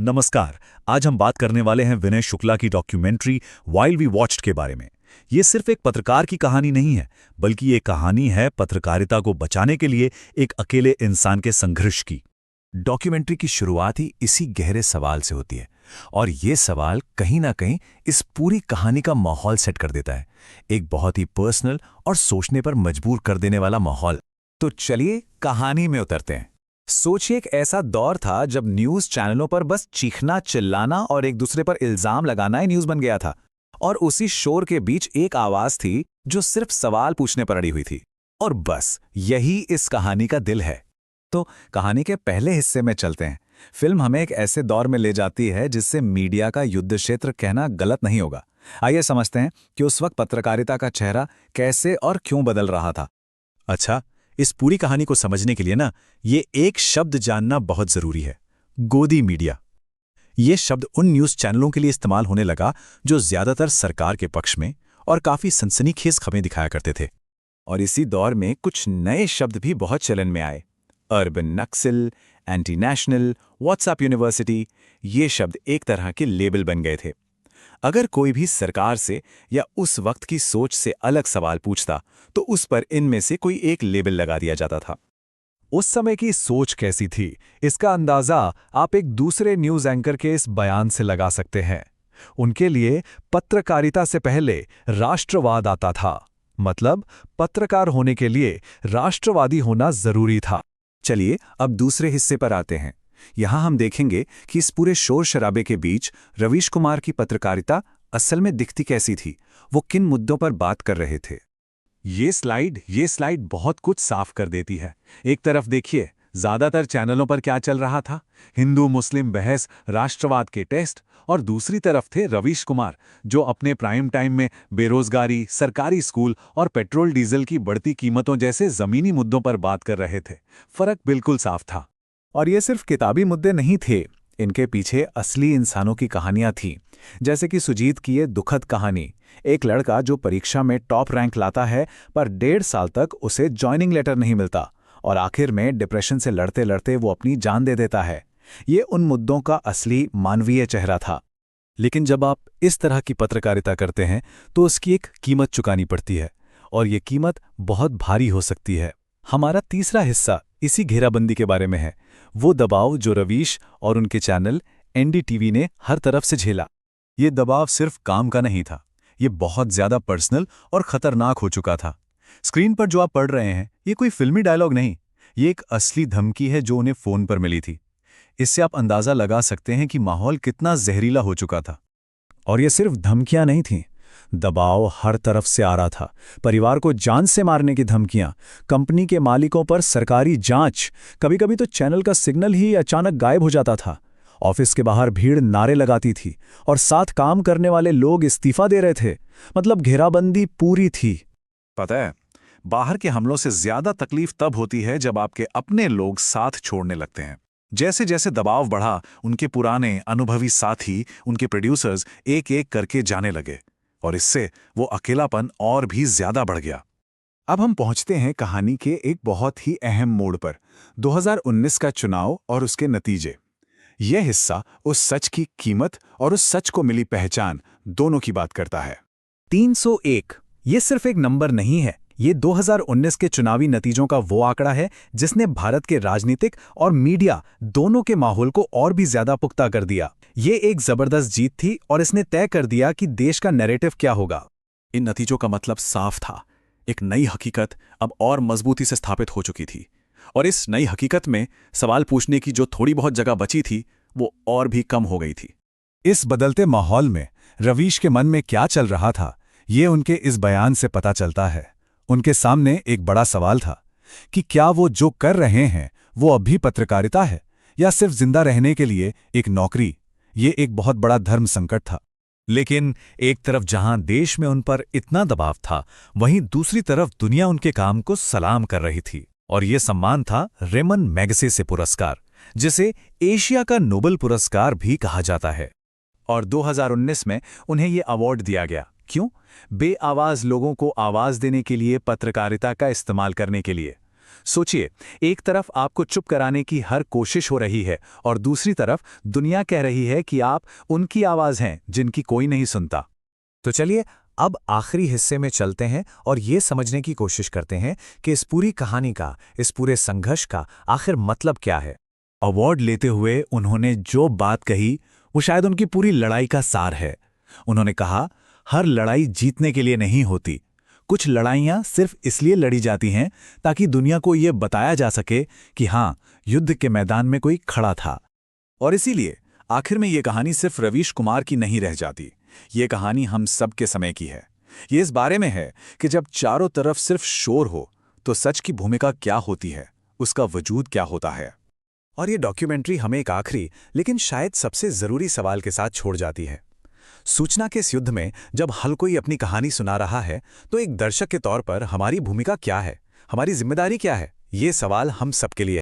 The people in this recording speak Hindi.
नमस्कार। आज हम बात करने वाले हैं विनय शुक्ला की डॉक्यूमेंट्री व्हाइल वी वॉच्ड के बारे में। ये सिर्फ एक पत्रकार की कहानी नहीं है, बल्कि ये कहानी है पत्रकारिता को बचाने के लिए एक अकेले इंसान के संघर्ष की। डॉक्यूमेंट्री की शुरुआत ही इसी गहरे सवाल से होती है और ये सवाल कहीं ना कहीं इस पूरी कहानी का माहौल सेट कर देता है, एक बहुत ही पर्सनल और सोचने पर मजबूर कर देने वाला माहौल। तो चलिए कहानी में उतरते हैं। सोचिए, एक ऐसा दौर था जब न्यूज़ चैनलों पर बस चीखना, चिल्लाना और एक दूसरे पर इल्जाम लगाना ही न्यूज़ बन गया था। और उसी शोर के बीच एक आवाज़ थी जो सिर्फ सवाल पूछने पर अड़ी हुई थी। और बस यही इस कहानी का दिल है। तो कहानी के पहले हिस्से में चलते हैं। फिल्म हमें एक ऐसे दौर में ले जाती है जिससे मीडिया का युद्ध क्षेत्र कहना गलत नहीं होगा। आइए समझते हैं कि उस वक्त पत्रकारिता का चेहरा कैसे और क्यों बदल रहा था। अच्छा, इस पूरी कहानी को समझने के लिए ना, ये एक शब्द जानना बहुत जरूरी है, गोदी मीडिया। ये शब्द उन न्यूज़ चैनलों के लिए इस्तेमाल होने लगा जो ज्यादातर सरकार के पक्ष में और काफी सनसनीखेज खबरें दिखाया करते थे। और इसी दौर में कुछ नए शब्द भी बहुत चलन में आए। अर्बन नक्सल, एंटी नेशनल, व्हाट्सएप यूनिवर्सिटी, ये शब्द एक तरह के लेबल बन गए थे। अगर कोई भी सरकार से या उस वक्त की सोच से अलग सवाल पूछता तो उस पर इनमें से कोई एक लेबल लगा दिया जाता था। उस समय की सोच कैसी थी, इसका अंदाजा आप एक दूसरे न्यूज़ एंकर के इस बयान से लगा सकते हैं। उनके लिए पत्रकारिता से पहले राष्ट्रवाद आता था। मतलब पत्रकार होने के लिए राष्ट्रवादी होना जरूरी था। चलिए अब दूसरे हिस्से पर आते हैं। यहाँ हम देखेंगे कि इस पूरे शोर शराबे के बीच रवीश कुमार की पत्रकारिता असल में दिखती कैसी थी, वो किन मुद्दों पर बात कर रहे थे। ये स्लाइड बहुत कुछ साफ कर देती है। एक तरफ देखिए, ज्यादातर चैनलों पर क्या चल रहा था, हिंदू मुस्लिम बहस, राष्ट्रवाद के टेस्ट। और दूसरी तरफ थे रवीश कुमार, जो अपने प्राइम टाइम में बेरोजगारी, सरकारी स्कूल और पेट्रोल डीजल की बढ़ती कीमतों जैसे जमीनी मुद्दों पर बात कर रहे थे। फर्क बिल्कुल साफ था। और ये सिर्फ किताबी मुद्दे नहीं थे, इनके पीछे असली इंसानों की कहानियां थीं। जैसे कि सुजीत की ये दुखद कहानी, एक लड़का जो परीक्षा में टॉप रैंक लाता है पर 1.5 साल तक उसे जॉइनिंग लेटर नहीं मिलता और आखिर में डिप्रेशन से लड़ते लड़ते वो अपनी जान दे देता है। ये उन मुद्दों का असली मानवीय चेहरा था। लेकिन जब आप इस तरह की पत्रकारिता करते हैं तो उसकी एक कीमत चुकानी पड़ती है, और ये कीमत बहुत भारी हो सकती है। हमारा तीसरा हिस्सा इसी घेराबंदी के बारे में है, वो दबाव जो रवीश और उनके चैनल एनडीटीवी ने हर तरफ से झेला। ये दबाव सिर्फ काम का नहीं था, ये बहुत ज्यादा पर्सनल और खतरनाक हो चुका था। स्क्रीन पर जो आप पढ़ रहे हैं, ये कोई फिल्मी डायलॉग नहीं, ये एक असली धमकी है जो उन्हें फोन पर मिली थी। इससे आप अंदाजा लगा सकते हैं कि माहौल कितना जहरीला हो चुका था। और ये सिर्फ धमकियां नहीं थीं, दबाव हर तरफ से आ रहा था। परिवार को जान से मारने की धमकियां, कंपनी के मालिकों पर सरकारी जांच, कभी-कभी तो चैनल का सिग्नल ही अचानक गायब हो जाता था। ऑफिस के बाहर भीड़ नारे लगाती थी और साथ काम करने वाले लोग इस्तीफा दे रहे थे। मतलब घेराबंदी पूरी थी। पता है, बाहर के हमलों से ज्यादा तकलीफ तब होती है जब आपके अपने लोग साथ छोड़ने लगते हैं। जैसे जैसे दबाव बढ़ा, उनके पुराने अनुभवी साथी, उनके प्रोड्यूसर्स एक एक करके जाने लगे और इससे वो अकेलापन और भी ज्यादा बढ़ गया। अब हम पहुंचते हैं कहानी के एक बहुत ही अहम मोड़ पर, 2019 का चुनाव और उसके नतीजे। यह हिस्सा उस सच की कीमत और उस सच को मिली पहचान दोनों की बात करता है। 301 ये सिर्फ एक नंबर नहीं है, ये 2019 के चुनावी नतीजों का वो आंकड़ा है जिसने भारत के राजनीतिक और मीडिया दोनों के माहौल को और भी ज्यादा पुख्ता कर दिया। ये एक जबरदस्त जीत थी और इसने तय कर दिया कि देश का नैरेटिव क्या होगा। इन नतीजों का मतलब साफ था, एक नई हकीकत अब और मजबूती से स्थापित हो चुकी थी। और इस नई हकीकत में सवाल पूछने की जो थोड़ी बहुत जगह बची थी, वो और भी कम हो गई थी। इस बदलते माहौल में रवीश के मन में क्या चल रहा था, ये उनके इस बयान से पता चलता है। उनके सामने एक बड़ा सवाल था कि क्या वो जो कर रहे हैं वो अब भी पत्रकारिता है या सिर्फ जिंदा रहने के लिए एक नौकरी। ये एक बहुत बड़ा धर्म संकट था। लेकिन एक तरफ जहां देश में उन पर इतना दबाव था, वहीं दूसरी तरफ दुनिया उनके काम को सलाम कर रही थी। और ये सम्मान था रेमन मैगसेसे पुरस्कार, जिसे एशिया का नोबेल पुरस्कार भी कहा जाता है। और 2019 में उन्हें ये अवार्ड दिया गया। क्यों? बेआवाज लोगों को आवाज देने के लिए, पत्रकारिता का इस्तेमाल करने के लिए। सोचिए, एक तरफ आपको चुप कराने की हर कोशिश हो रही है और दूसरी तरफ दुनिया कह रही है कि आप उनकी आवाज हैं जिनकी कोई नहीं सुनता। तो चलिए अब आखिरी हिस्से में चलते हैं और ये समझने की कोशिश करते हैं कि इस पूरी कहानी का, इस पूरे संघर्ष का आखिर मतलब क्या है। अवार्ड लेते हुए उन्होंने जो बात कही वो शायद उनकी पूरी लड़ाई का सार है। उन्होंने कहा, हर लड़ाई जीतने के लिए नहीं होती। कुछ लड़ाइयाँ सिर्फ इसलिए लड़ी जाती हैं ताकि दुनिया को ये बताया जा सके कि हाँ, युद्ध के मैदान में कोई खड़ा था। और इसीलिए आखिर में ये कहानी सिर्फ रवीश कुमार की नहीं रह जाती। ये कहानी हम सब के समय की है। ये इस बारे में है कि जब चारों तरफ सिर्फ शोर हो तो सच की भूमिका क्या होती है, उसका वजूद क्या होता है। और ये डॉक्यूमेंट्री हमें एक आखिरी लेकिन शायद सबसे जरूरी सवाल के साथ छोड़ जाती है। सूचना के इस युद्ध में जब हर कोई अपनी कहानी सुना रहा है तो एक दर्शक के तौर पर हमारी भूमिका क्या है, हमारी जिम्मेदारी क्या है, ये सवाल हम सबके लिए